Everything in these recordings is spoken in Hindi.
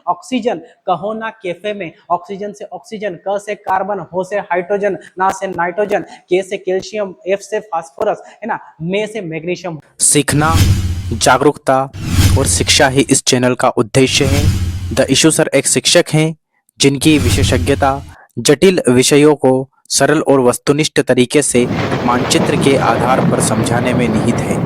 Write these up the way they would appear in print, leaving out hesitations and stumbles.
ऑक्सीजन, कहो ना कैफे में, ऑक्सीजन से ऑक्सीजन, क से कार्बन, हो से हाइड्रोजन, ना से नाइट्रोजन, के से कैल्शियम, एफ से फास्फोरस, है ना, मे से मैग्नीशियम। सीखना, जागरूकता और शिक्षा ही इस चैनल का उद्देश्य है। द इशू सर एक शिक्षक हैं जिनकी विशेषज्ञता जटिल विषयों को सरल और वस्तुनिष्ठ तरीके से मानचित्र के आधार पर समझाने में निहित है।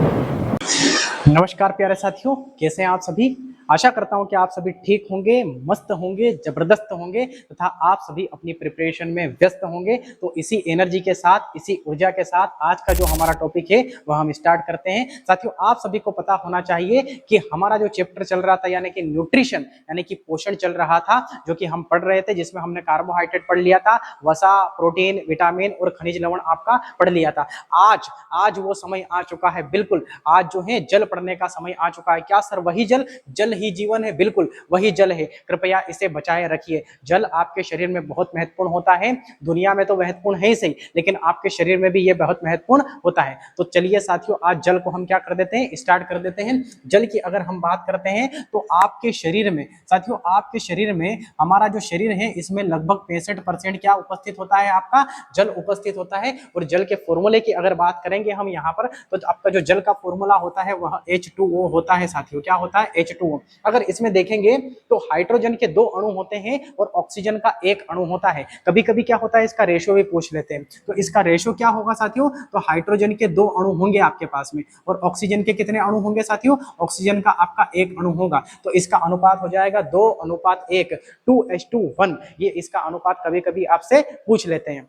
नमस्कार प्यारे साथियों, कैसे हैं आप सभी। आशा करता हूं कि आप सभी ठीक होंगे, मस्त होंगे, जबरदस्त होंगे तथा आप सभी अपनी प्रिपरेशन में व्यस्त होंगे। तो इसी एनर्जी के साथ, इसी ऊर्जा के साथ आज का जो हमारा टॉपिक है वह हम स्टार्ट करते हैं। साथियों, आप सभी को पता होना चाहिए कि हमारा जो चैप्टर चल रहा था यानी कि न्यूट्रिशन यानी कि पोषण चल रहा था, जो कि हम पढ़ रहे थे, जिसमें हमने कार्बोहाइड्रेट पढ़ लिया था, वसा, प्रोटीन, विटामिन और खनिज लवण आपका पढ़ लिया था। आज वो समय आ चुका है, बिल्कुल आज जो है जल पढ़ने का समय आ चुका है। क्या सर वही जल? जल ही जीवन है, बिल्कुल वही जल है। कृपया इसे बचाए रखिए। जल आपके शरीर में बहुत महत्वपूर्ण होता है। दुनिया में तो महत्वपूर्ण है ही सही, लेकिन आपके शरीर में भी यह बहुत महत्वपूर्ण होता है। तो चलिए साथियों, आज जल को हम क्या कर देते हैं, स्टार्ट कर देते हैं। जल की अगर हम बात करते हैं तो आपके शरीर में, साथियों आपके शरीर में, हमारा जो शरीर है इसमें लगभग 65% क्या उपस्थित होता है, आपका जल उपस्थित होता है। और जल के फॉर्मूले की अगर बात करेंगे हम यहाँ पर, तो आपका जो जल का फॉर्मूला होता है वह H2O होता है साथियों। क्या होता है? H2O। अगर इसमें देखेंगे तो हाइड्रोजन के 2 अणु होते हैं और ऑक्सीजन का 1 अणु होता है। कभी कभी क्या होता है, इसका रेशो भी पूछ लेते हैं। तो इसका रेशो क्या होगा साथियों? तो हाइड्रोजन के 2 अणु होंगे आपके पास में, और ऑक्सीजन के कितने अणु होंगे साथियों? ऑक्सीजन का आपका 1 अणु होगा। तो इसका अनुपात हो जाएगा 2:1, 2:1। ये इसका अनुपात कभी कभी आपसे पूछ लेते हैं।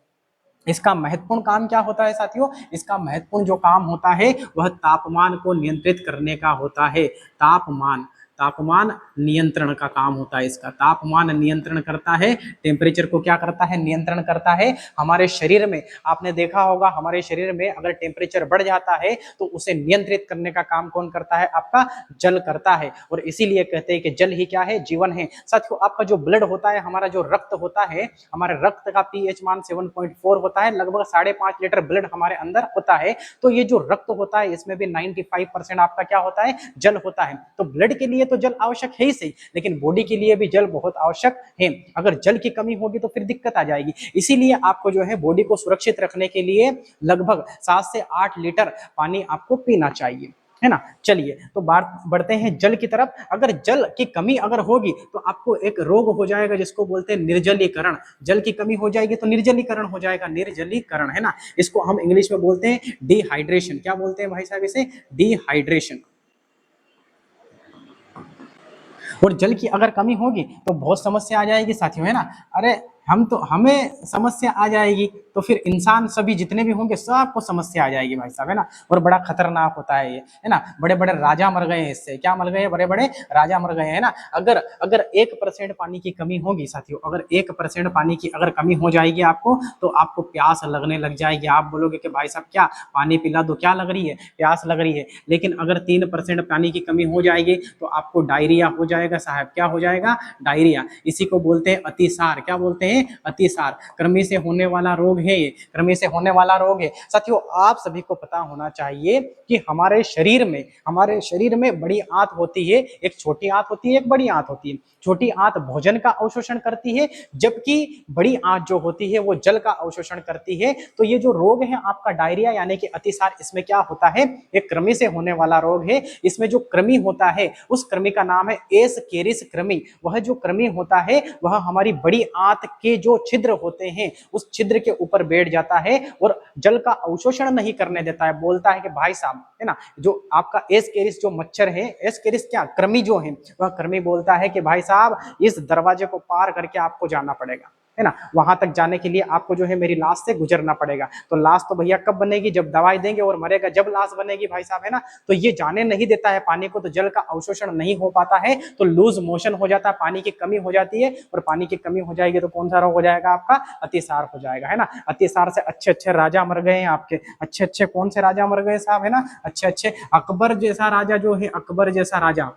इसका महत्वपूर्ण काम क्या होता है साथियों? इसका महत्वपूर्ण जो काम होता है वह तापमान को नियंत्रित करने का होता है। तापमान नियंत्रण का काम होता है इसका। तापमान नियंत्रण करता है, टेम्परेचर को क्या करता है? नियंत्रण करता है। हमारे शरीर में आपने देखा होगा, हमारे शरीर में अगर टेम्परेचर बढ़ जाता है तो उसे नियंत्रित करने का काम कौन करता है? आपका जल करता है। और इसीलिए कहते हैं कि जल ही क्या है? जीवन है। साथियों, आपका जो ब्लड होता है, हमारा जो रक्त होता है, हमारे रक्त का पीएच मान 7.4 होता है। लगभग 5.5 लीटर ब्लड हमारे अंदर होता है। तो ये जो रक्त होता है इसमें भी 95% आपका क्या होता है? जल होता है। तो ब्लड के लिए तो जल आवश्यक है ही सही, लेकिन बॉडी के लिए भी जल बहुत आवश्यक है। अगर जल की कमी होगी तो फिर दिक्कत आ जाएगी। इसीलिए आपको जो है बॉडी को सुरक्षित रखने के लिए लगभग 7 से 8 लीटर पानी आपको पीना चाहिए, है ना। चलिए तो बात बढ़ते हैं जल की तरफ। अगर जल की कमी अगर होगी तो आपको एक रोग हो जाएगा जिसको बोलते हैं निर्जलीकरण। जल की कमी हो जाएगी तो निर्जलीकरण हो जाएगा, निर्जलीकरण, है ना। इसको हम इंग्लिश में बोलते हैं डिहाइड्रेशन। क्या बोलते हैं भाई साहब इसे? डिहाइड्रेशन। और जल की अगर कमी होगी तो बहुत समस्या आ जाएगी साथियों, है ना। अरे हमें समस्या आ जाएगी तो फिर इंसान सभी जितने भी होंगे सबको समस्या आ जाएगी भाई साहब, है ना। और बड़ा खतरनाक होता है ये, है ना। बड़े बड़े राजा मर गए हैं इससे। क्या मर गए? बड़े बड़े राजा मर गए हैं ना। अगर 1% पानी की कमी होगी साथियों, अगर 1% पानी की अगर कमी हो जाएगी आपको, तो आपको प्यास लगने लग जाएगी। आप बोलोगे कि भाई साहब क्या पानी पिला दो, क्या लग रही है? प्यास लग रही है। लेकिन अगर 3% पानी की कमी हो जाएगी तो आपको डायरिया हो जाएगा साहब। क्या हो जाएगा? डायरिया। इसी को बोलते हैं अतिसार। क्या बोलते हैं? अतिसार। कृमि से होने वाला रोग है ये, कृमि से होने वाला रोग है साथियों। आप सभी को पता होना चाहिए कि हमारे शरीर में बड़ी आंत होती है, एक छोटी आंत होती है, एक बड़ी आंत होती है। छोटी आंत भोजन का अवशोषण करती है, जबकि बड़ी आंत जो होती है वो जल का अवशोषण करती है। तो ये जो रोग है आपका डायरिया यानी कि अतिसार, इसमें क्या होता है? एक कृमि से होने वाला रोग है। इसमें जो कृमि होता है उस कृमि का नाम है एस्केरिस कृमि। वह जो कृमि होता है वह हमारी बड़ी आंत के जो छिद्र होते हैं उस छिद्र के ऊपर बैठ जाता है और जल का अवशोषण नहीं करने देता है। बोलता है कि भाई साहब, है ना, जो आपका एस्केरिस जो मच्छर है, एस्केरिस क्या, कृमि जो है, वह कृमि बोलता है कि भाई साहब इस दरवाजे को पार करके आपको जाना पड़ेगा, है ना। वहां तक जाने के लिए आपको जो है मेरी लाश से गुजरना पड़ेगा। तो लाश तो भैया कब बनेगी? जब दवाई देंगे और मरेगा जब लाश बनेगी भाई साहब, है ना। तो ये जाने नहीं देता है पानी को, तो जल का अवशोषण नहीं हो पाता है, तो लूज मोशन हो जाता है, पानी की कमी हो जाती है। और पानी की कमी हो जाएगी तो कौन सा रोग हो जाएगा? आपका अतिसार हो जाएगा, है ना। अतिसार से अच्छे अच्छे राजा मर गए हैं आपके। अच्छे अच्छे कौन से राजा मर गए साहब, है ना? अच्छे अच्छे अकबर जैसा राजा जो है, अकबर जैसा राजा,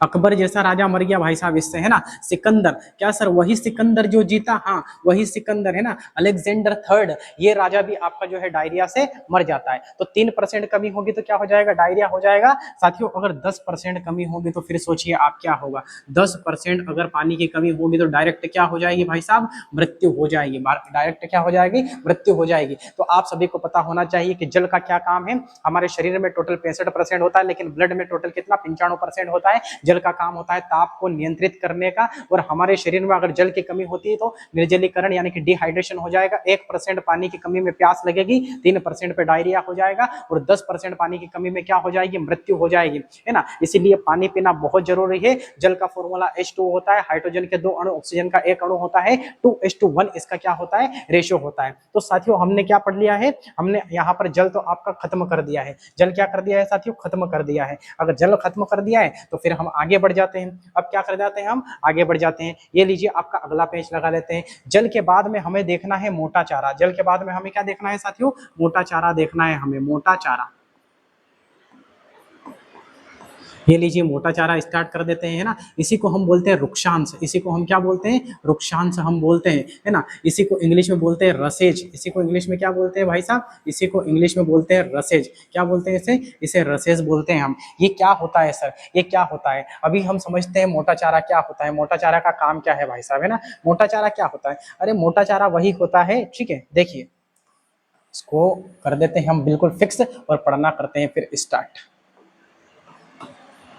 अकबर जैसा राजा मर गया भाई साहब इससे, है ना। सिकंदर, क्या सर वही सिकंदर जो जीता? हाँ वही सिकंदर, है ना। अलेक्जेंडर थर्ड, ये राजा भी आपका जो है डायरिया से मर जाता है। तो 3% कमी होगी तो क्या हो जाएगा? डायरिया हो जाएगा। साथियों अगर 10% कमी होगी तो फिर सोचिए आप क्या होगा। 10% अगर पानी की कमी होगी तो डायरेक्ट क्या हो जाएगी भाई साहब? मृत्यु हो जाएगी। डायरेक्ट क्या हो जाएगी? मृत्यु हो जाएगी। तो आप सभी को पता होना चाहिए कि जल का क्या काम है। हमारे शरीर में टोटल 65% होता है, लेकिन ब्लड में टोटल कितना? 95% होता है। जल का काम होता है ताप को नियंत्रित करने का, और हमारे शरीर में अगर जल की कमी होती है तो निर्जलीकरण यानी कि डिहाइड्रेशन हो जाएगा। 1% पानी की कमी में प्यास लगेगी, 3% पे डायरिया हो जाएगा, और 10% पानी की कमी में क्या हो जाएगी? मृत्यु हो जाएगी, है ना। इसीलिए पानी पीना बहुत जरूरी है। जल का फॉर्मूला H2O होता है, हाइड्रोजन के 2 अणु, ऑक्सीजन का 1 अणु होता है, 2:1 इसका क्या होता है? रेशो होता है। तो साथियों हमने क्या पढ़ लिया है? हमने यहाँ पर जल तो आपका खत्म कर दिया है। जल क्या कर दिया है साथियों? खत्म कर दिया है। अगर जल खत्म कर दिया है तो फिर हम आगे बढ़ जाते हैं। अब क्या कर जाते हैं? हम आगे बढ़ जाते हैं। ये लीजिए आपका अगला पेज लगा लेते हैं। जल के बाद में हमें देखना है मोटा चारा। जल के बाद में हमें क्या देखना है साथियों? मोटा चारा देखना है हमें, मोटा चारा। ये लीजिए मोटा चारा स्टार्ट कर देते हैं, है ना। इसी को हम बोलते हैं रुक्षांश। इसी को हम क्या बोलते हैं? रुक्षांश हम बोलते हैं, है ना। इसी को इंग्लिश में बोलते हैं रसेज। इसी को इंग्लिश में क्या बोलते हैं भाई साहब? इसी को इंग्लिश में बोलते हैं रसेज। क्या बोलते हैं इसे? इसे रसेज बोलते हैं हम। ये क्या होता है सर? ये क्या होता है? अभी हम समझते हैं मोटा चारा क्या होता है, मोटा चारा का काम क्या है भाई साहब, है ना। मोटा चारा क्या होता है? अरे मोटा चारा वही होता है, ठीक है। देखिए इसको कर देते हैं हम बिल्कुल फिक्स, और पढ़ना करते हैं फिर स्टार्ट,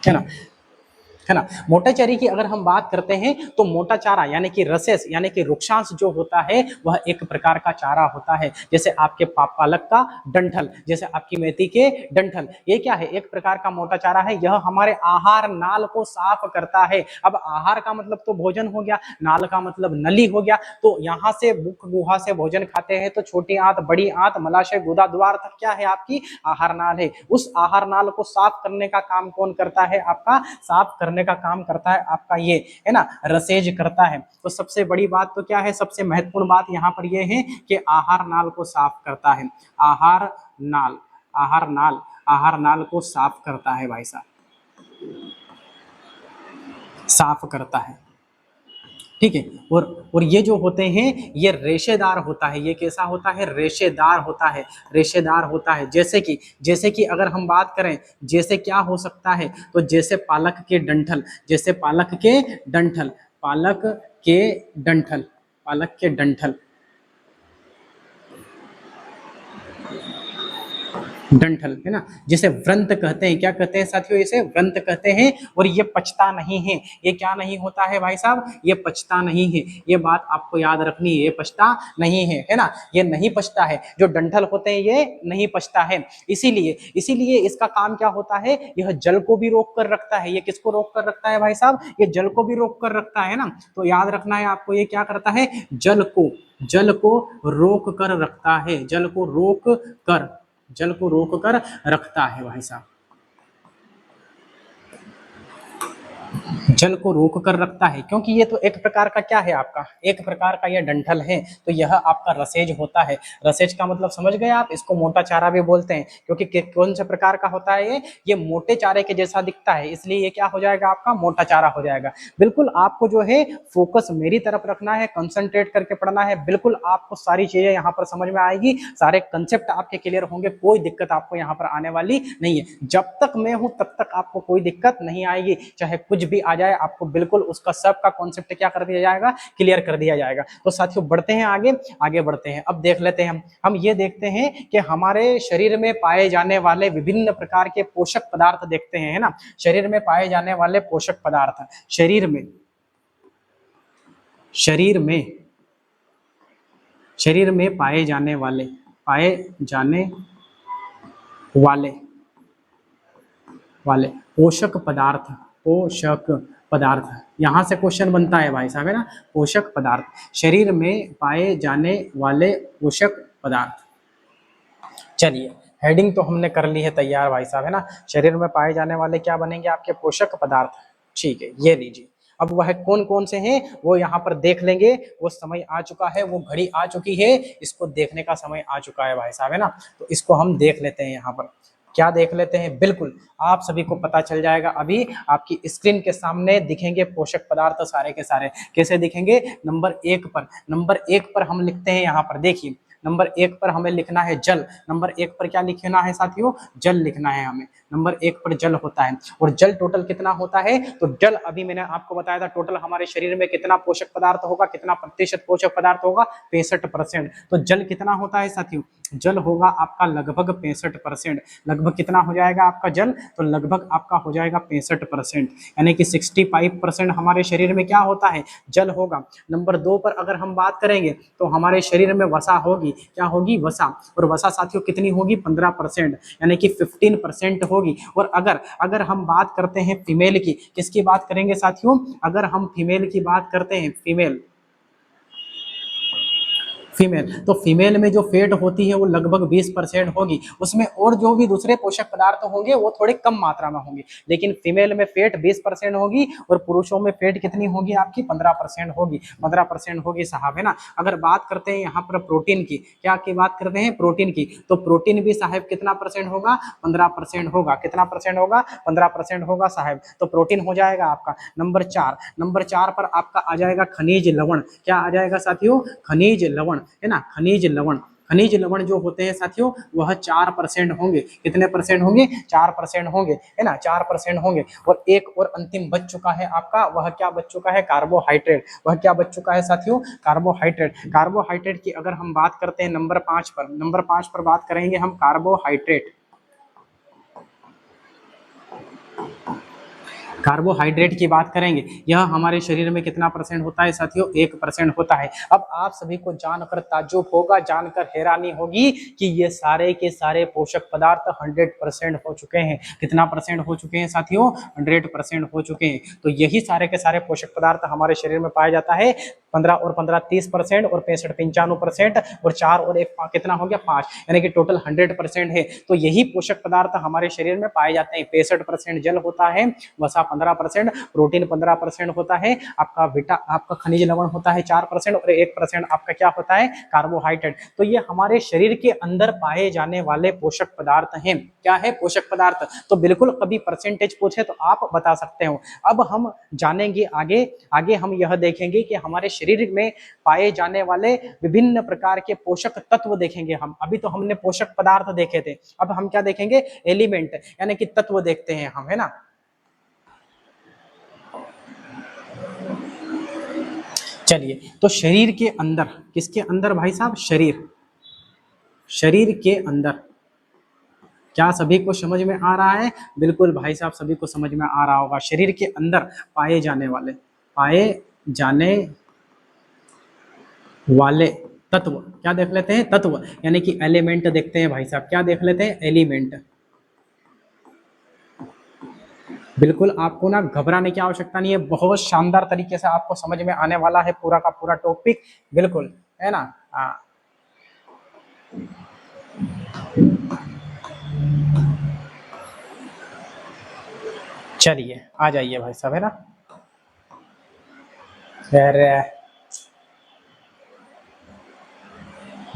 है ना। है ना। मोटा चारे की अगर हम बात करते हैं तो मोटा चारा यानी कि रसेस यानी कि रुक्षांश जो होता है वह एक प्रकार का चारा होता है। जैसे आपके पालक का डंठल, जैसे आपकी मेथी के डंठल, ये क्या है? एक प्रकार का मोटा चारा है। यह हमारे आहार नाल को साफ करता है। अब आहार का मतलब तो भोजन हो गया, नाल का मतलब नली हो गया। तो यहाँ से मुख गुहा से भोजन खाते हैं तो छोटी आंत, बड़ी आंत, मलाशय, गुदा, द्वार तक क्या है? आपकी आहार नाल है। उस आहार नाल को साफ करने का काम कौन करता है? आपका साफ करने का काम करता है आपका ये, है ना, रसेज करता है। तो सबसे बड़ी बात तो क्या है? सबसे महत्वपूर्ण बात यहाँ पर ये है कि आहार नाल को साफ करता है। आहार नाल, आहार नाल, आहार नाल को साफ करता है भाई साहब, साफ करता है, ठीक है। और ये जो होते हैं ये रेशेदार होता है। ये कैसा होता है? रेशेदार होता है, रेशेदार होता है। जैसे कि अगर हम बात करें, जैसे क्या हो सकता है? तो जैसे पालक के डंठल, जैसे पालक के डंठल, पालक के डंठल, पालक के डंठल, डंठल, है ना। जिसे व्रंत कहते हैं। क्या कहते हैं साथियों? इसे व्रंत कहते हैं। और ये पचता नहीं है। ये क्या नहीं होता है भाई साहब? ये पचता नहीं है। ये बात आपको याद रखनी है, ये पचता नहीं है ना। ये नहीं पचता है। जो डंठल होते हैं ये नहीं पचता है। इसीलिए इसका काम क्या होता है? यह जल को भी रोक कर रखता है। ये किसको रोक कर रखता है भाई साहब? ये जल को भी रोक कर रखता है ना। तो याद रखना है आपको, ये क्या करता है? जल को रोक कर रखता है। जल को रोक कर रखता है भाई साहब, जल को रोक कर रखता है। क्योंकि ये तो एक प्रकार का क्या है? आपका एक प्रकार का ये डंठल है। तो यह आपका रसेज होता है। रसेज का मतलब समझ गए आप? इसको मोटा चारा भी बोलते हैं। क्योंकि कौन से प्रकार का होता है? ये मोटे चारे के जैसा दिखता है, इसलिए ये क्या हो जाएगा? आपका मोटा चारा हो जाएगा। बिल्कुल आपको जो है फोकस मेरी तरफ रखना है, कंसंट्रेट करके पढ़ना है। बिल्कुल आपको सारी चीजें यहाँ पर समझ में आएगी, सारे कंसेप्ट आपके क्लियर होंगे, कोई दिक्कत आपको यहाँ पर आने वाली नहीं है। जब तक मैं हूं तब तक आपको कोई दिक्कत नहीं आएगी, चाहे कुछ भी आ जाए आपको बिल्कुल उसका सबका कॉन्सेप्ट क्या कर दिया जाएगा? क्लियर कर दिया जाएगा। तो साथियों बढ़ते हैं आगे बढ़ते हैं। अब देख लेते हैं हम ये देखते हैं कि हमारे शरीर में पाए जाने वाले विभिन्न प्रकार के पोषक पदार्थ देखते हैं, है ना। शरीर में पाए जाने वाले पोषक पदार्थ, शरीर में पाए जाने वाले पोषक पदार्थ, यहां से क्वेश्चन बनता है भाई साहब, है ना। पोषक पदार्थ, शरीर में पाए जाने वाले पोषक पदार्थ। चलिए हेडिंग तो हमने कर ली है तैयार भाई साहब, है ना। शरीर में पाए जाने वाले क्या बनेंगे? आपके पोषक पदार्थ, ठीक है। ये लीजिए, अब वह कौन कौन से हैं वो यहाँ पर देख लेंगे। वो समय आ चुका है, वो घड़ी आ चुकी है, इसको देखने का समय आ चुका है भाई साहब, है ना। तो इसको हम देख लेते हैं यहाँ पर क्या देख लेते हैं, बिल्कुल आप सभी को पता चल जाएगा। अभी आपकी स्क्रीन के सामने दिखेंगे पोषक पदार्थ सारे के सारे। कैसे दिखेंगे? नंबर एक पर हम लिखते हैं, यहाँ पर देखिए नंबर एक पर हमें लिखना है जल। नंबर एक पर क्या लिखना है साथियों? जल लिखना है हमें। नंबर एक पर जल होता है। और जल टोटल कितना होता है? तो जल अभी मैंने आपको बताया था टोटल हमारे शरीर में कितना पोषक पदार्थ होगा, कितना प्रतिशत पोषक पदार्थ होगा? 65%। तो जल कितना होता है साथियों? जल होगा आपका लगभग 65%। लगभग कितना हो जाएगा आपका जल? तो लगभग आपका हो जाएगा 65%, यानी कि 65% हमारे शरीर में क्या होता है? जल होगा। नंबर दो पर अगर हम बात करेंगे तो हमारे शरीर में वसा होगी। क्या होगी? वसा। और वसा साथियों कितनी होगी? 15%, यानी कि 15% होगी। और अगर हम बात करते हैं फीमेल की, किसकी बात करेंगे साथियों? अगर हम फीमेल की बात करते हैं, फीमेल तो फीमेल में जो फैट होती है वो लगभग 20% होगी। उसमें और जो भी दूसरे पोषक पदार्थ होंगे वो थोड़े कम मात्रा में होंगे, लेकिन फीमेल में फैट 20% होगी और पुरुषों में फैट कितनी होगी आपकी? 15% होगी। 15% होगी साहब, है ना। अगर बात करते हैं यहाँ पर प्रोटीन की, क्या की बात करते हैं? प्रोटीन की। तो प्रोटीन भी साहब कितना परसेंट होगा? 15% होगा। कितना परसेंट होगा? 15% होगा साहब। तो प्रोटीन हो जाएगा आपका। नंबर चार पर आपका आ जाएगा खनिज लवण। क्या आ जाएगा साथियों? खनिज लवण, है ना। खनिज लवण जो होते हैं साथियों वह 4% होंगे। कितने परसेंट होंगे? 4% होंगे, है ना। 4% होंगे। और एक और अंतिम बच चुका है आपका, वह क्या बच चुका है? कार्बोहाइड्रेट। वह क्या बच चुका है साथियों? कार्बोहाइड्रेट की अगर हम बात करते हैं नंबर 5 पर बात करेंगे हम कार्बोहाइड्रेट की बात करेंगे। यह हमारे शरीर में कितना परसेंट होता है साथियों? 1% होता है। अब आप सभी को जानकर ताज्जुब होगा, जानकर हैरानी होगी कि ये सारे के सारे पोषक पदार्थ 100% हो चुके हैं। कितना परसेंट हो चुके हैं साथियों? 100% हो चुके हैं। तो यही सारे के सारे पोषक पदार्थ हमारे शरीर में पाया जाता है। 15 और 15 30% और 65 95% और 4 और 1 कितना हो गया? 5, यानी कि टोटल 100% है। तो यही पोषक पदार्थ हमारे शरीर में पाए जाते हैं। 65% जल होता है, वसा 15%, प्रोटीन 15% होता है, आपका खनिज लवण होता है 4% और 1% आपका क्या होता है? कार्बोहाइड्रेट। तो ये हमारे शरीर के अंदर पाए जाने वाले पोषक पदार्थ हैं। क्या है? पोषक पदार्थ। तो बिल्कुल कभी परसेंटेज पूछे तो आप बता सकते हो। अब हम जानेंगे आगे हम यह देखेंगे कि हमारे शरीर में पाए जाने वाले विभिन्न प्रकार के पोषक तत्व देखेंगे हम। अभी तो हमने पोषक पदार्थ देखे थे, अब हम क्या देखेंगे? एलिमेंट, यानी कि तत्व देखते हैं हम, है ना। चलिए, तो शरीर के अंदर, किसके अंदर भाई साहब? शरीर के अंदर। क्या सभी को समझ में आ रहा है? बिल्कुल भाई साहब सभी को समझ में आ रहा होगा। शरीर के अंदर पाए जाने वाले तत्व, क्या देख लेते हैं? तत्व, यानी कि एलिमेंट देखते हैं भाई साहब। क्या देख लेते हैं? एलिमेंट। बिल्कुल आपको ना घबराने की आवश्यकता नहीं है, बहुत शानदार तरीके से आपको समझ में आने वाला है पूरा का पूरा टॉपिक, बिल्कुल, है ना। चलिए आ जाइए भाई साहब, है ना। अरे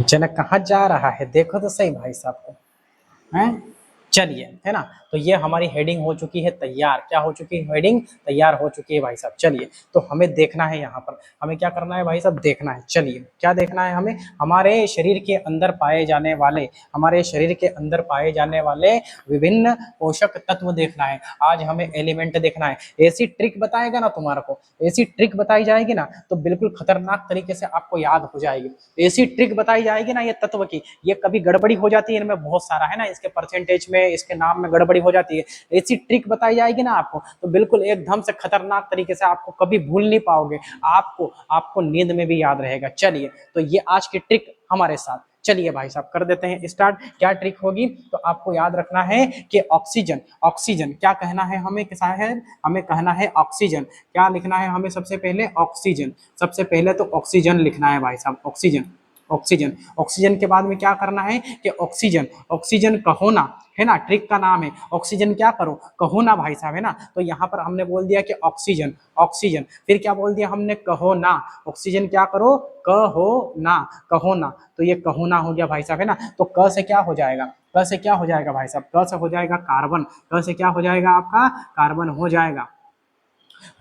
जनक कहाँ जा रहा है? देखो तो सही भाई साहब को, हैं। चलिए, है ना। तो ये हमारी हेडिंग हो चुकी है तैयार। क्या हो चुकी है? हेडिंग तैयार हो चुकी है भाई साहब। चलिए, तो हमें देखना है यहाँ पर, हमें क्या करना है भाई साहब? देखना है। चलिए, क्या देखना है हमें? हमारे शरीर के अंदर पाए जाने वाले विभिन्न पोषक तत्व देखना है। आज हमें एलिमेंट देखना है। ऐसी ट्रिक बताएगा ना तुम्हारे को, ऐसी ट्रिक बताई जाएगी ना तो बिल्कुल खतरनाक तरीके से आपको याद हो जाएगी। ऐसी ट्रिक बताई जाएगी ना ये तत्व की, ये कभी गड़बड़ी हो जाती है इनमें बहुत सारा, है ना। इसके परसेंटेज में, इसके नाम में गड़बड़ी हो जाती है। ऐसी ट्रिक बताई जाएगी ना आपको तो बिल्कुल एकदम से खतरनाक तरीके से आपको कभी भूल नहीं पाओगे, आपको नींद में भी याद रहेगा। चलिए, तो ये आज की ट्रिक हमारे साथ। चलिए भाई साहब कर देते हैं स्टार्ट। क्या ट्रिक होगी? तो आपको याद रखना है कि ऑक्सीजन क्या कहना है हमें? कैसा है? हमें कहना है ऑक्सीजन। क्या लिखना है हमें? सबसे पहले ऑक्सीजन, सबसे पहले तो ऑक्सीजन लिखना है भाई साहब। ऑक्सीजन। ऑक्सीजन के बाद में क्या करना है कि ऑक्सीजन, ऑक्सीजन कहो ना, है ना, ट्रिक का नाम है ऑक्सीजन क्या करो, कहो ना भाई साहब, है ना। तो यहाँ पर हमने बोल दिया कि ऑक्सीजन, ऑक्सीजन, फिर क्या बोल दिया हमने, कहो ना, ऑक्सीजन क्या करो, कहो ना, कहो ना। तो ये कहो ना हो गया भाई साहब, है ना। तो क से क्या हो जाएगा, क से क्या हो जाएगा भाई साहब, क से हो जाएगा कार्बन, क से क्या हो जाएगा आपका, कार्बन हो जाएगा।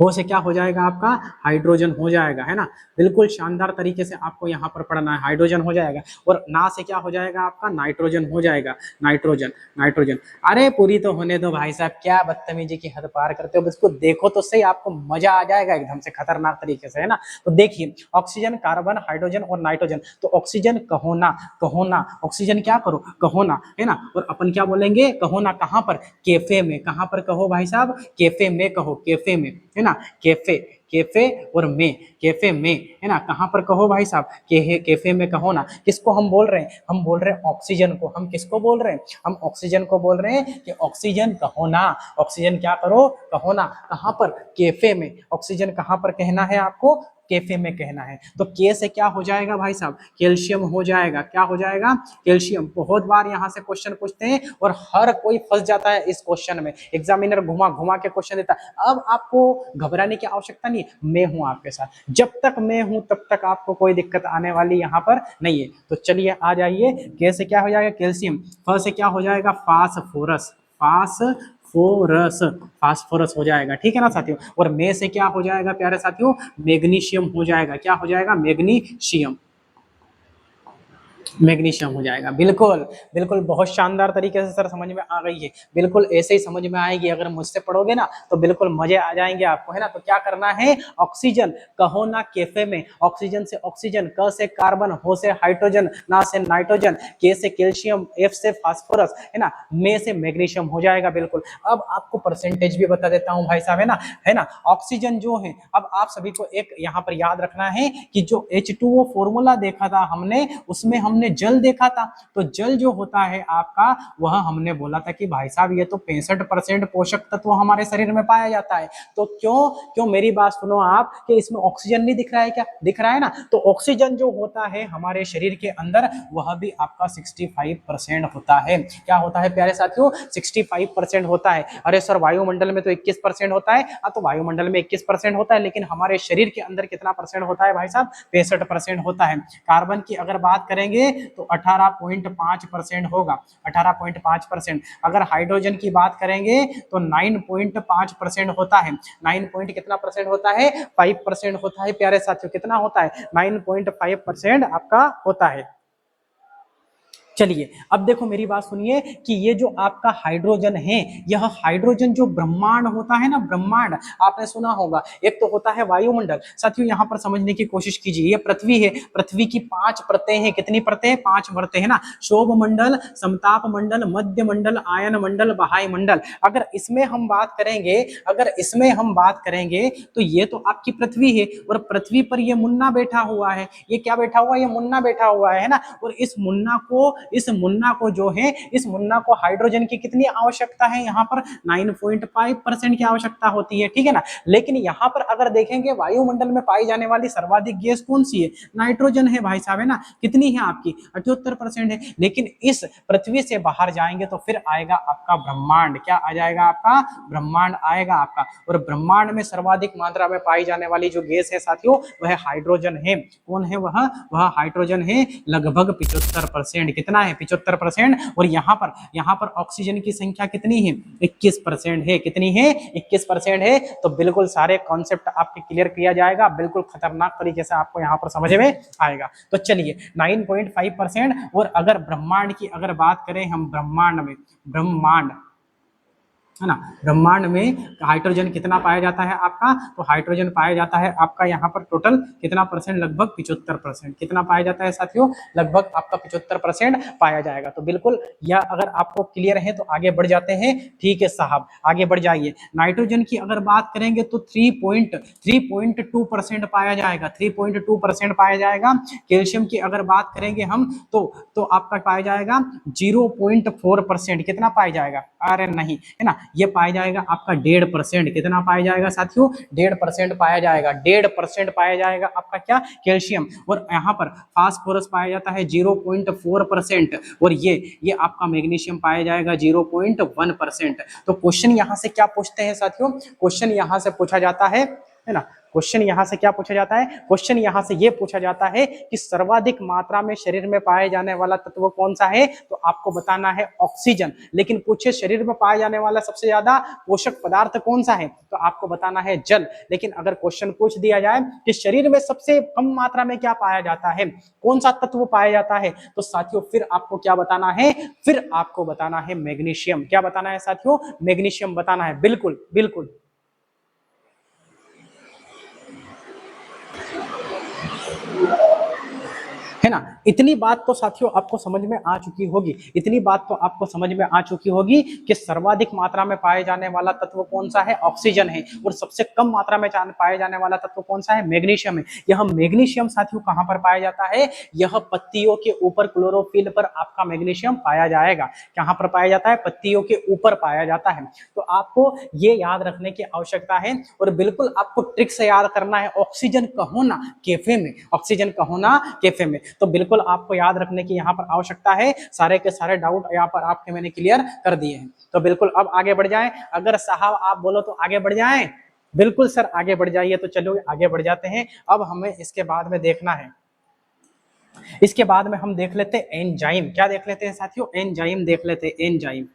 हो से क्या हो जाएगा आपका, हाइड्रोजन हो जाएगा, है ना। बिल्कुल शानदार तरीके से आपको यहाँ पर पढ़ना है, हाइड्रोजन हो जाएगा। और ना से क्या हो जाएगा आपका, नाइट्रोजन हो जाएगा, नाइट्रोजन, नाइट्रोजन। अरे पूरी तो होने दो भाई साहब, क्या बदतमीजी की हद पार करते हो, इसको देखो तो सही, आपको मजा आ जाएगा एकदम से खतरनाक तरीके से, है ना। तो देखिए ऑक्सीजन, कार्बन, हाइड्रोजन और नाइट्रोजन। तो ऑक्सीजन कहो ना, कहो ना, ऑक्सीजन क्या करो, कहो ना, है ना। और अपन क्या बोलेंगे, कहो ना कहाँ पर, कैफे में, कहाँ पर कहो भाई साहब, कैफे में कहो, कैफे में, है ना। कैफे, कैफे और में, कैफे में, है ना, कहाँ पर कहो भाई साहब, कैफे में कहो ना। किसको हम बोल रहे हैं, हम बोल रहे हैं ऑक्सीजन को। हम किसको बोल रहे हैं, हम ऑक्सीजन को बोल रहे हैं कि ऑक्सीजन कहो ना, ऑक्सीजन क्या करो, कहो ना। कहाँ पर, कैफे में। ऑक्सीजन कहाँ पर कहना है आपको, कैफे में कहना है। तो के से क्या हो जाएगा भाई साहब, कैल्शियम हो जाएगा। क्या हो जाएगा, कैल्शियम। बहुत बार यहाँ से क्वेश्चन पूछते हैं और हर कोई फंस जाता है इस क्वेश्चन में, एग्जामिनर घुमा घुमा के क्वेश्चन देता है। अब आपको घबराने की आवश्यकता नहीं, मैं हूं आपके साथ, जब तक मैं हूं तब तक आपको कोई दिक्कत आने वाली यहाँ पर नहीं है। तो चलिए आ जाइए, के से क्या हो जाएगा, कैल्शियम। फ से क्या हो जाएगा, फास्फोरस, फास्फोरस, फास्फोरस हो जाएगा, ठीक है ना साथियों। और में से क्या हो जाएगा प्यारे साथियों, मैग्नीशियम हो जाएगा। क्या हो जाएगा, मैग्नीशियम, मैग्नीशियम हो जाएगा। बिल्कुल बिल्कुल, बहुत शानदार तरीके से सर समझ में आ गई है। बिल्कुल ऐसे ही समझ में आएगी, अगर मुझसे पढ़ोगे ना तो बिल्कुल मजे आ जाएंगे आपको, है ना। तो क्या करना है, ऑक्सीजन कहो ना कैफे में, ऑक्सीजन से ऑक्सीजन, क से कार्बन, हो से हाइड्रोजन, ना से नाइट्रोजन, के से कैल्शियम, एफ से फास्फोरस, है ना, में से मैग्नीशियम हो जाएगा। बिल्कुल। अब आपको परसेंटेज भी बता देता हूं भाई साहब, है ना। ऑक्सीजन जो है, अब आप सभी को एक यहाँ पर याद रखना है कि जो H2O फॉर्मूला देखा था हमने, उसमें हमने जल देखा था। तो जल जो होता है आपका, वह हमने बोला था कि भाई साहब ये तो 65% पोषक तत्व हमारे शरीर में पाया जाता है। तो क्यों मेरी बात सुनो आप, कि इसमें ऑक्सीजन नहीं दिख रहा है क्या, दिख रहा है ना। तो ऑक्सीजन जो होता है हमारे शरीर के अंदर, वह भी आपका 65% होता है। क्या होता है प्यारे साथियों, 65% होता है। अरे सर वायुमंडल में तो 21% होता है। तो वायुमंडल में 21% होता है, लेकिन हमारे शरीर के अंदर कितना परसेंट होता है भाई साहब, 65% होता है। कार्बन की अगर बात करेंगे तो 18.5% होगा, 18.5%। अगर हाइड्रोजन की बात करेंगे तो 9.5% होता है। 9 पॉइंट कितना परसेंट होता है, 5% होता है प्यारे साथियों। कितना होता है, 9.5% आपका होता है। चलिए अब देखो मेरी बात सुनिए कि ये जो आपका हाइड्रोजन है, यह हाइड्रोजन जो ब्रह्मांड होता है ना, ब्रह्मांड आपने सुना होगा, एक तो होता है वायुमंडल। साथियों यहाँ पर समझने की कोशिश कीजिए, ये पृथ्वी है, पृथ्वी की 5 परतें हैं। कितनी परतें हैं, 5 परतें है ना। शोभ मंडल, समताप मंडल, मध्य मंडल, आयन मंडल, बाह्य मंडल। अगर इसमें हम बात करेंगे, अगर इसमें हम बात करेंगे तो ये तो आपकी पृथ्वी है, और पृथ्वी पर ये मुन्ना बैठा हुआ है। ये क्या बैठा हुआ है, ये मुन्ना बैठा हुआ है ना। और इस मुन्ना को जो है, इस मुन्ना को हाइड्रोजन की कितनी आवश्यकता है, यहाँ पर 9.5% की आवश्यकता होती है, ठीक है ना। लेकिन यहाँ पर अगर देखेंगे वायुमंडल में पाई जाने वाली सर्वाधिक गैस कौन सी है, नाइट्रोजन है भाई साहब, है ना। कितनी है आपकी, 78% है। लेकिन इस पृथ्वी से बाहर जाएंगे तो फिर आएगा आपका ब्रह्मांड। क्या आ जाएगा आपका, ब्रह्मांड आएगा आपका। और ब्रह्मांड में सर्वाधिक मात्रा में पाई जाने वाली जो गैस है साथियों, वह हाइड्रोजन है। कौन है वह हाइड्रोजन है, लगभग 75%। कितना है, 75%। और यहाँ पर ऑक्सीजन की संख्या कितनी है, 21% है। कितनी है, 21% है। तो बिल्कुल सारे कॉन्सेप्ट आपके क्लियर किया जाएगा, बिल्कुल खतरनाक तरीके से आपको यहाँ पर समझ में आएगा। तो चलिए 9.5%। और अगर ब्रह्मांड की अगर बात करें हम, ब्रह्मांड में, ब्रह्मांड है ना, ब्रह्मांड में हाइड्रोजन कितना पाया जाता है आपका, तो हाइड्रोजन पाया जाता है आपका यहाँ पर टोटल कितना परसेंट, लगभग 75%। कितना पाया जाता है साथियों, लगभग आपका 75% पाया जाएगा। तो बिल्कुल यह अगर आपको क्लियर है तो आगे बढ़ जाते हैं, ठीक है साहब, आगे बढ़ जाइए। नाइट्रोजन की अगर बात करेंगे तो 3.2% पाया जाएगा, 3.2% पाया जाएगा। कैल्शियम की अगर बात करेंगे हम तो आपका पाया जाएगा 0.4%। कितना पाया जाएगा, अरे नहीं, है ना, ये पाया जाएगा आपका 1.5%। कितना पाया जाएगा साथियों? 1.5% पाया जाएगा। 1.5% पाया जाएगा आपका क्या? कैल्शियम। और यहाँ पर फास्फोरस पाया जाता है 0.4%। और ये आपका मैग्नीशियम पाया जाएगा 0.1%। तो क्वेश्चन यहाँ से क्या पूछते हैं साथियों? क्वेश्चन यहाँ से पूछा जाता है ना, क्वेश्चन यहाँ से क्या पूछा जाता है? क्वेश्चन यहाँ से ये पूछा जाता है कि सर्वाधिक मात्रा में शरीर में पाए जाने वाला तत्व कौन सा है? तो आपको बताना है ऑक्सीजन। लेकिन पूछे शरीर में पाया जाने वाला सबसे ज्यादा पोषक पदार्थ कौन सा है? तो आपको बताना है जल। लेकिन अगर क्वेश्चन पूछ दिया जाए कि शरीर में सबसे कम मात्रा में क्या पाया जाता है, कौन सा तत्व पाया जाता है, तो साथियों फिर आपको क्या बताना है? फिर आपको बताना है मैग्नीशियम। क्या बताना है साथियों? मैग्नीशियम बताना है। बिल्कुल बिल्कुल। है ना। इतनी बात तो साथियों आपको समझ में आ चुकी होगी, इतनी बात तो आपको समझ में आ चुकी होगी कि सर्वाधिक मात्रा में पाए जाने वाला तत्व कौन सा है? ऑक्सीजन है। और सबसे कम मात्रा में पाए जाने वाला तत्व कौन सा है? मैग्नीशियम है। यह मैग्नीशियम साथियों कहां पर पाया जाता है? यह पत्तियों के ऊपर क्लोरोफिल पर आपका मैग्नीशियम पाया जाएगा। कहां पर पाया जाता है? पत्तियों के ऊपर पाया जाता है। तो आपको ये याद रखने की आवश्यकता है। और बिल्कुल आपको ट्रिक से याद करना है, ऑक्सीजन कहो ना कैफे में, ऑक्सीजन कहो ना कैफे में। तो बिल्कुल आपको याद रखने की यहाँ पर आवश्यकता है। सारे के सारे डाउट यहाँ पर आपके मैंने क्लियर कर दिए हैं। तो बिल्कुल अब आगे बढ़ जाएं। अगर साहब आप बोलो तो आगे बढ़ जाएं। बिल्कुल सर आगे बढ़ जाइए। तो चलो आगे बढ़ जाते हैं। अब हमें इसके बाद में देखना है, इसके बाद में हम देख लेते हैं एंजाइम। क्या देख लेते हैं साथियों? एंजाइम देख लेते हैं। एंजाइम,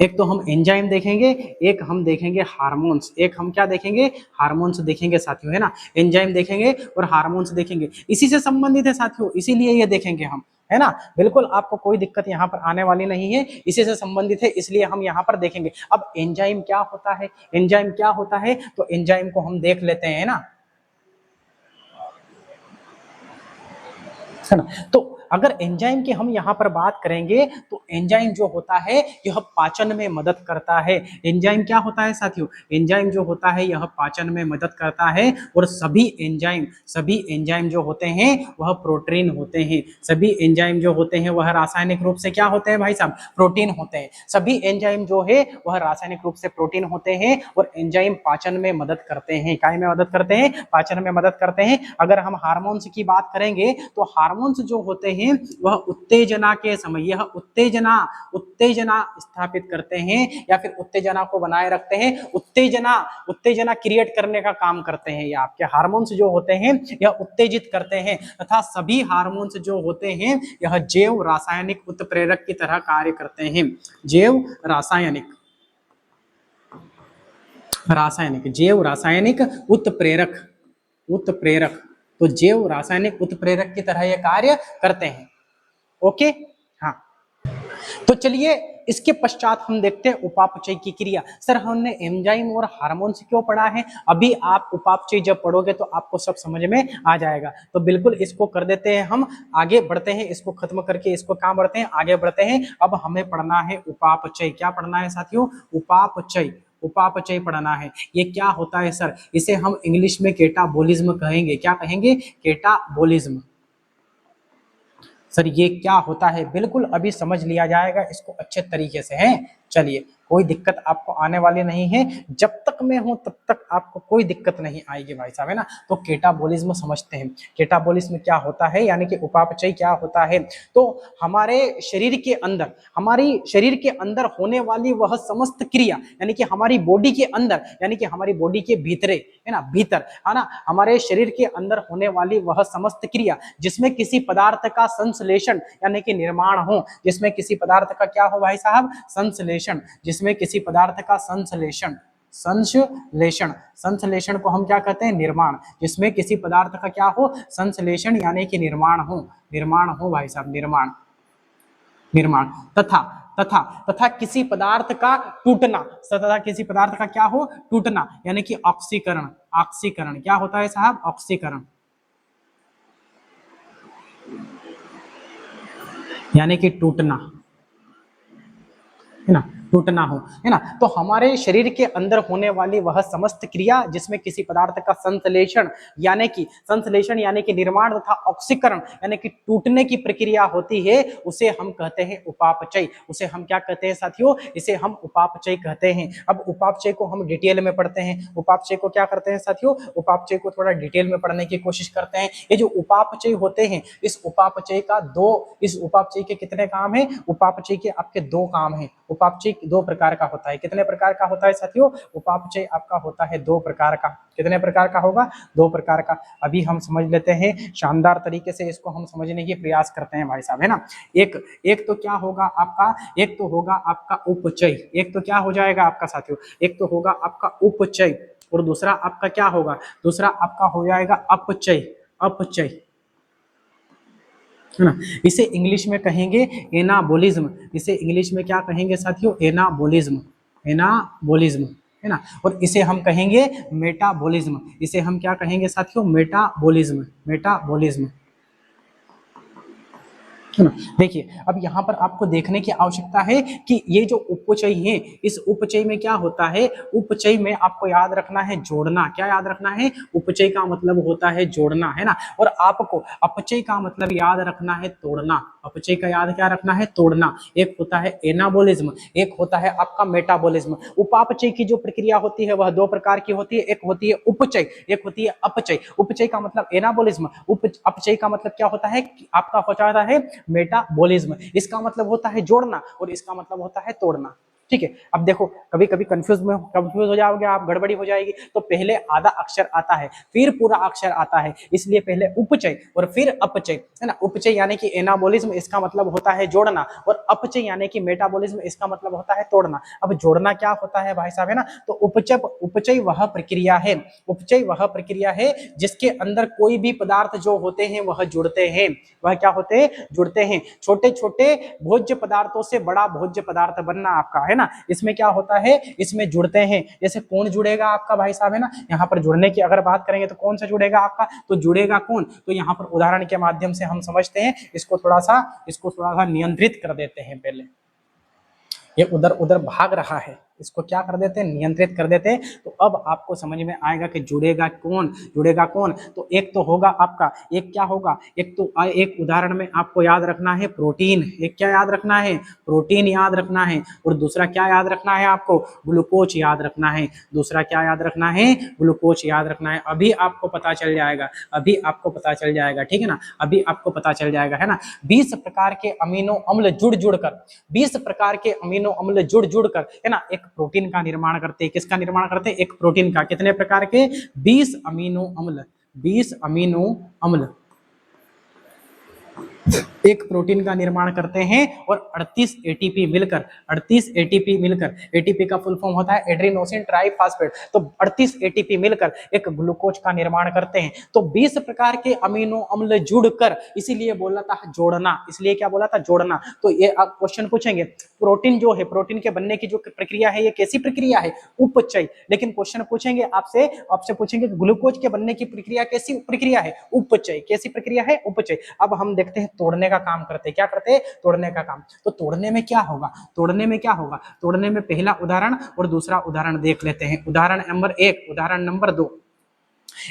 एक तो हम एंजाइम देखेंगे, एक हम देखेंगे हार्मोन्स। एक हम क्या देखेंगे? हार्मोन्स देखेंगे साथियों, है ना। एंजाइम देखेंगे और हार्मोन्स देखेंगे, इसी से संबंधित है साथियों, इसीलिए ये देखेंगे हम, है ना। बिल्कुल आपको कोई दिक्कत यहाँ पर आने वाली नहीं है, इसी से संबंधित है, इसलिए हम यहाँ पर देखेंगे। अब एंजाइम क्या होता है? एंजाइम क्या होता है? तो एंजाइम को हम देख लेते हैं, है ना। तो अगर एंजाइम की हम यहाँ पर बात करेंगे तो एंजाइम जो होता है यह पाचन में मदद करता है। एंजाइम क्या होता है साथियों? एंजाइम जो होता है यह पाचन में मदद करता है। और सभी एंजाइम जो होते हैं वह प्रोटीन होते हैं। सभी एंजाइम जो होते हैं वह रासायनिक रूप से क्या होते हैं भाई साहब? प्रोटीन होते हैं। सभी एंजाइम जो है वह रासायनिक रूप से प्रोटीन होते हैं। और एंजाइम पाचन में मदद करते हैं। काय में मदद करते हैं? पाचन में मदद करते हैं। अगर हम हार्मोन्स की बात करेंगे तो हार्मोन्स जो होते हैं वह उत्तेजना के समय, यह उत्तेजना स्थापित करते हैं या फिर उत्तेजना को बनाए रखते हैं। उत्तेजना क्रिएट करने का काम करते हैं। या आपके हार्मोन्स जो होते हैं यह उत्तेजित करते हैं। तथा सभी हार्मोन्स जो होते हैं यह जैव रासायनिक उत्प्रेरक की तरह कार्य करते हैं। जैव रासायनिक उत्प्रेरक, तो जैव रासायनिक उत्प्रेरक की तरह ये कार्य करते हैं। ओके, हाँ। तो चलिए इसके पश्चात हम देखते हैं उपापचय की क्रिया। सर हमने एंजाइम और हार्मोन्स क्यों पढ़ा है? अभी आप उपापचय जब पढ़ोगे तो आपको सब समझ में आ जाएगा। तो बिल्कुल इसको कर देते हैं, हम आगे बढ़ते हैं। इसको खत्म करके इसको कहाँ बढ़ते हैं? आगे बढ़ते हैं। अब हमें पढ़ना है उपापचय। क्या पढ़ना है साथियों? उपापचय पढ़ना है। ये क्या होता है सर? इसे हम इंग्लिश में कैटाबोलिज्म कहेंगे। क्या कहेंगे? कैटाबोलिज्म। सर ये क्या होता है? बिल्कुल अभी समझ लिया जाएगा इसको अच्छे तरीके से, है। चलिए कोई दिक्कत आपको आने वाली नहीं है। जब तक मैं हूं तब तक आपको कोई दिक्कत नहीं आएगी भाई साहब, है ना। तो कैटाबोलिज्म समझते हैं। कैटाबोलिज्म क्या होता है, यानी कि उपापचय क्या होता है? तो हमारे शरीर के अंदर होने वाली वह समस्त क्रिया, यानी कि हमारी बॉडी के अंदर, यानी कि हमारी बॉडी के भीतरे, है ना, भीतर, है ना, हमारे शरीर के अंदर होने वाली वह समस्त क्रिया जिसमें किसी पदार्थ का संश्लेषण यानी कि निर्माण हो, जिसमें किसी पदार्थ का क्या हो भाई साहब? संश्लेषण, जिसमें किसी पदार्थ का संश्लेषण को हम क्या कहते हैं? निर्माण। जिसमें किसी पदार्थ का क्या हो? संश्लेषण यानी कि निर्माण हो भाई साहब, निर्माण। तथा किसी पदार्थ का टूटना, तथा किसी पदार्थ का क्या हो? टूटना, यानी कि ऑक्सीकरण। क्या होता है साहब? ऑक्सीकरण, यानी कि टूटना, है ना, टूटना हो, है ना। तो हमारे शरीर के अंदर होने वाली वह समस्त क्रिया जिसमें किसी पदार्थ का संश्लेषण यानी कि निर्माण तथा ऑक्सीकरण यानी कि टूटने की प्रक्रिया होती है, उसे हम कहते हैं उपापचय। उसे हम क्या कहते हैं साथियों, इसे हम उपापचय कहते हैं। अब उपापचय को हम डिटेल में पढ़ते हैं। उपापचय को क्या करते हैं साथियों, उपापचय को थोड़ा डिटेल में पढ़ने की कोशिश करते हैं। ये जो उपापचय होते हैं, इस उपापचय के कितने काम है, उपापचय के आपके दो काम है। उपापचय दो प्रकार का होता है। कितने प्रकार का होता है साथियों, उपापचय आपका होता है दो प्रकार का। कितने प्रकार का होगा, दो प्रकार का। अभी हम समझ लेते हैं, शानदार तरीके से इसको हम समझने की प्रयास करते हैं भाई साहब, है ना। एक तो क्या होगा आपका, एक तो होगा आपका उपचय। एक तो क्या हो जाएगा आपका साथियों, एक तो होगा आपका उपचय और दूसरा आपका क्या होगा, दूसरा आपका हो जाएगा अपचय। अपचय, है ना। इसे इंग्लिश में कहेंगे एनाबोलिज्म। इसे इंग्लिश में क्या कहेंगे साथियों, एनाबोलिज्म। एनाबोलिज्म, है ना। और इसे हम कहेंगे मेटाबॉलिज्म। इसे हम क्या कहेंगे साथियों, मेटाबॉलिज्म। मेटाबॉलिज्म, है ना। देखिए अब यहाँ पर आपको देखने की आवश्यकता है कि ये जो उपचय है, इस उपचय में क्या होता है, उपचय में आपको याद रखना है जोड़ना। क्या याद रखना है, उपचय का मतलब होता है जोड़ना, है ना। और आपको अपचय का मतलब याद रखना है तोड़ना। अपचय का याद क्या रखना है, तोड़ना। एक होता है एनाबोलिज्म, एक होता है आपका मेटाबॉलिज्म। उपापचय की जो प्रक्रिया होती है वह दो प्रकार की होती है, एक होती है उपचय, एक होती है अपचय। उपचय का मतलब एनाबोलिज्म, अपचय का मतलब क्या होता है, आपका हो जाता है मेटाबॉलिज्म। इसका मतलब होता है जोड़ना और इसका मतलब होता है तोड़ना। ठीक है। अब देखो कभी कभी कंफ्यूज हो जाओगे आप, गड़बड़ी हो जाएगी। तो पहले आधा अक्षर आता है, फिर पूरा अक्षर आता है, इसलिए पहले उपचय और फिर अपचय, है ना। उपचय यानी कि एनाबोलिज्म, इसका मतलब होता है जोड़ना, और अपचय यानी कि मेटाबॉलिज्म, इसका मतलब होता है तोड़ना। अब जोड़ना क्या होता है भाई साहब, है ना। तो उपचय वह प्रक्रिया है, उपचय वह प्रक्रिया है जिसके अंदर कोई भी पदार्थ जो होते हैं वह जुड़ते हैं। वह क्या होते हैं, जुड़ते हैं। छोटे छोटे भोज्य पदार्थों से बड़ा भोज्य पदार्थ बनना आपका, है ना। इसमें क्या होता है, इसमें जुड़ते हैं। जैसे कौन जुड़ेगा आपका भाई साहब, है ना। यहाँ पर जुड़ने की अगर बात करेंगे तो कौन सा जुड़ेगा आपका, तो जुड़ेगा कौन, तो यहाँ पर उदाहरण के माध्यम से हम समझते हैं। इसको थोड़ा सा नियंत्रित कर देते हैं। पहले ये उधर उधर भाग रहा है, इसको क्या कर देते हैं, नियंत्रित कर देते हैं। तो अब आपको समझ में आएगा कि जुड़ेगा कौन, जुड़ेगा कौन। तो एक तो होगा आपका, एक क्या होगा, एक उदाहरण में आपको याद रखना है प्रोटीन। एक क्या याद रखना है, प्रोटीन याद रखना है। और दूसरा क्या याद रखना है आपको, ग्लूकोज याद रखना है। दूसरा क्या याद रखना है, ग्लूकोज याद रखना है। अभी आपको पता चल जाएगा, अभी आपको पता चल जाएगा, ठीक है ना। अभी आपको पता चल जाएगा, है ना। 20 प्रकार के अमीनो अम्ल जुड़ कर, 20 प्रकार के अमीनो अम्ल जुड़ कर, है ना, एक प्रोटीन का निर्माण करते हैं। किसका निर्माण करते हैं, एक प्रोटीन का। कितने प्रकार के, 20 अमीनो अम्ल, 20 अमीनो अम्ल एक प्रोटीन का निर्माण करते हैं। और 38 एटीपी मिलकर, 38 एटीपी मिलकर, एटीपी का फुल फॉर्म होता है एड्रीनोसिन ट्राइफॉस्फेट। तो 38 एटीपी मिलकर एक ग्लूकोज का निर्माण करते हैं। तो 20 प्रकार के अमीनो अम्ल जुड़कर, इसीलिए बोला था जोड़ना, इसलिए क्या बोला था, जोड़ना। तो ये आप क्वेश्चन पूछेंगे, प्रोटीन जो है, प्रोटीन के बनने की जो प्रक्रिया है, ये कैसी प्रक्रिया है, उपचय। लेकिन क्वेश्चन पूछेंगे आपसे पूछेंगे ग्लूकोज के बनने की प्रक्रिया कैसी प्रक्रिया है, उपचय। कैसी प्रक्रिया है, उपचय। अब हम देखते हैं तोड़ने का काम करते हैं। क्या करते हैं, तोड़ने का काम। तो तोड़ने में क्या होगा, तोड़ने में क्या होगा, तोड़ने में पहला उदाहरण और दूसरा उदाहरण देख लेते हैं। उदाहरण नंबर 1, उदाहरण नंबर 2।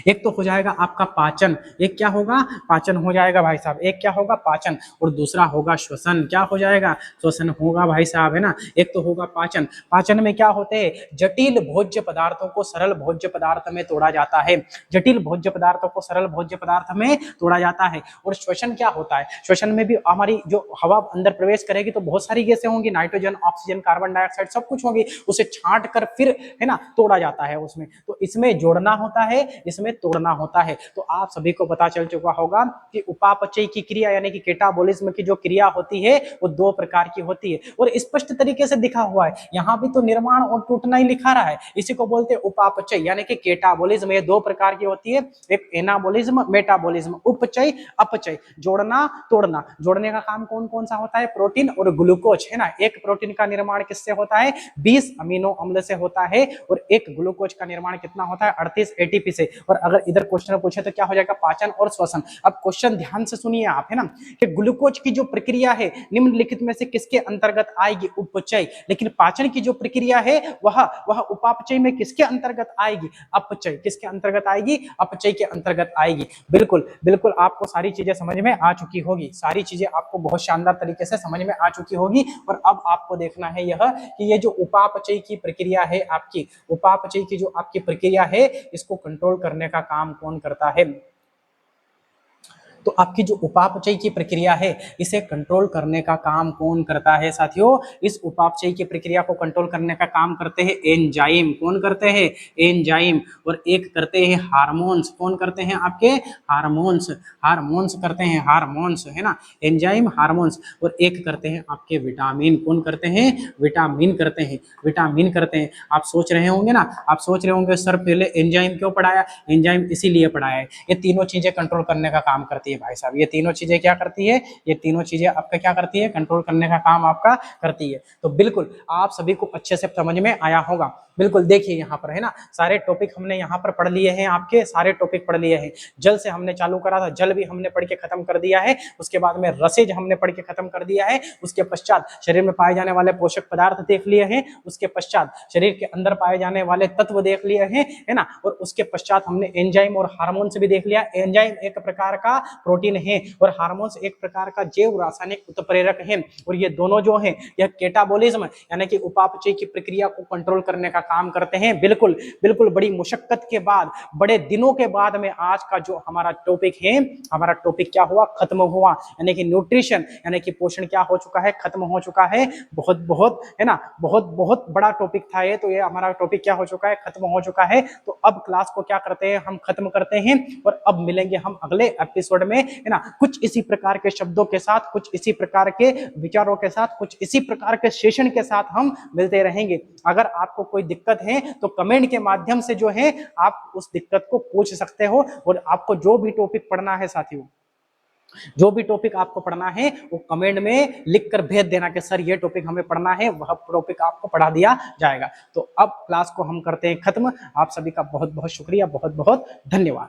एक तो हो जाएगा आपका पाचन, एक क्या होगा, पाचन हो जाएगा भाई साहब। एक क्या होगा, पाचन। और दूसरा होगा श्वसन। क्या हो जाएगा, श्वसन होगा भाई साहब, है ना। एक तो होगा पाचन। पाचन में क्या होते हैं, जटिल भोज्य पदार्थों को सरल भोज्य पदार्थ में तोड़ा जाता है। जटिल भोज्य पदार्थों को सरल भोज्य पदार्थ में तोड़ा जाता है। और श्वसन क्या होता है, श्वसन में भी हमारी जो हवा अंदर प्रवेश करेगी तो बहुत सारी गैसें होंगी, नाइट्रोजन, ऑक्सीजन, कार्बन डाइऑक्साइड, सब कुछ होगी। उसे छांट कर फिर, है ना, तोड़ा जाता है उसमें। तो इसमें जोड़ना होता है, इसमें तोड़ना होता है। तो आप सभी को पता चल चुका होगा कि उपापचय की क्रिया यानी कि कैटाबॉलिज्म की जो क्रिया होती है वो दो प्रकार की होती है। और स्पष्ट तरीके से दिखा हुआ है, यहाँ भी तो निर्माण और टूटना ही लिखा रहा है। इसी को बोलते हैं उपापचय यानी कि कैटाबॉलिज्म। ये दो प्रकार की होती है, एक एनाबॉलिज्म, मेटाबॉलिज्म। उपचय, अपचय, जोड़ना, तोड़ना। जोड़ने का काम कौन कौन सा होता है, प्रोटीन और ग्लूकोज, है ना। एक प्रोटीन का निर्माण किससे होता है, 20 अमीनो अम्ल से होता है। और एक ग्लूकोज का निर्माण कितना होता है, 38 एटीपी से। और और अगर इधर क्वेश्चन पूछे तो क्या हो जाएगा, पाचन और श्वसन। अब क्वेश्चन ध्यान से सुनिए आप, है ना, कि ग्लूकोज की जो प्रक्रिया है निम्नलिखित में से किसके अंतर्गत आएगी, उपचय। लेकिन पाचन की जो प्रक्रिया है वह उपापचय में किसके अंतर्गत आएगी, अपचय। किसके अंतर्गत आएगी, अपचय के अंतर्गत आएगी। बिल्कुल बिल्कुल आपको सारी चीजें समझ में आ चुकी होगी, सारी चीजें आपको बहुत शानदार तरीके से समझ में आ चुकी होगी। और अब आपको देखना है यह कि ये जो उपापचय की प्रक्रिया है आपकी, उपापचय की जो आपकी प्रक्रिया है इसको कंट्रोल करने का काम कौन करता है। तो आपकी जो उपापचय की प्रक्रिया है इसे कंट्रोल करने का काम कौन करता है साथियों, इस उपापचय की प्रक्रिया को कंट्रोल करने का काम करते हैं एंजाइम। कौन करते हैं, एंजाइम। और एक करते हैं हार्मोन्स। कौन करते हैं, आपके हार्मोन्स। हार्मोन्स करते हैं, हार्मोन्स, है ना, एंजाइम हार्मोन्स। और एक करते हैं आपके विटामिन। कौन करते हैं, विटामिन करते हैं, विटामिन करते हैं। आप सोच रहे होंगे ना, आप सोच रहे होंगे सर पहले एंजाइम क्यों पढ़ाया, एंजाइम इसीलिए पढ़ाया है, ये तीनों चीजें कंट्रोल करने का काम करती है भाई साहब। ये तीनों चीजें क्या करती है, ये तीनों चीजें आपका क्या करती है, कंट्रोल करने का काम आपका करती है। तो बिल्कुल आप सभी को अच्छे से समझ में आया होगा। बिल्कुल देखिए यहाँ पर, है ना, सारे टॉपिक हमने यहाँ पर पढ़ लिए हैं, आपके सारे टॉपिक पढ़ लिए हैं। जल से हमने चालू करा था, जल भी हमने पढ़ के खत्म कर दिया है। उसके बाद में रसेज हमने पढ़ के खत्म कर दिया है। उसके पश्चात शरीर में पाए जाने वाले पोषक पदार्थ देख लिए हैं। उसके पश्चात शरीर के अंदर पाए जाने वाले तत्व देख लिए हैं, है ना। और उसके पश्चात हमने एंजाइम और हार्मोन्स भी देख लिया। एंजाइम एक प्रकार का प्रोटीन है और हार्मोन्स एक प्रकार का जैव रासायनिक उत्प्रेरक है। और ये दोनों जो है यह कैटाबॉलिज्म यानी कि उपापचय की प्रक्रिया को कंट्रोल करने का काम करते हैं। बिल्कुल बिल्कुल बड़ी मुशक्कत के बाद, बड़े दिनों के बाद में आज का जो हमारा टॉपिक है, हमारा टॉपिक क्या हुआ, खत्म हुआ। यानी कि न्यूट्रिशन यानी कि पोषण क्या हो चुका है, खत्म हो चुका है। बहुत बहुत, है ना, बहुत बहुत बड़ा टॉपिक था ये। तो ये हमारा टॉपिक क्या हो चुका है, खत्म हो चुका है। तो अब क्लास को क्या करते हैं, हम खत्म करते हैं और अब मिलेंगे हम अगले एपिसोड में, है ना, कुछ इसी प्रकार के शब्दों के साथ, कुछ इसी प्रकार के विचारों के साथ, कुछ इसी प्रकार के सेशन के साथ हम मिलते रहेंगे। अगर आपको कोई दिक्कत है तो कमेंट के माध्यम से जो है आप उस दिक्कत को पूछ सकते हो। और आपको जो भी टॉपिक पढ़ना है साथियों, जो भी टॉपिक आपको पढ़ना है वो कमेंट में लिख कर भेज देना कि सर ये टॉपिक हमें पढ़ना है, वह टॉपिक आपको पढ़ा दिया जाएगा। तो अब क्लास को हम करते हैं खत्म। आप सभी का बहुत बहुत शुक्रिया, बहुत बहुत धन्यवाद।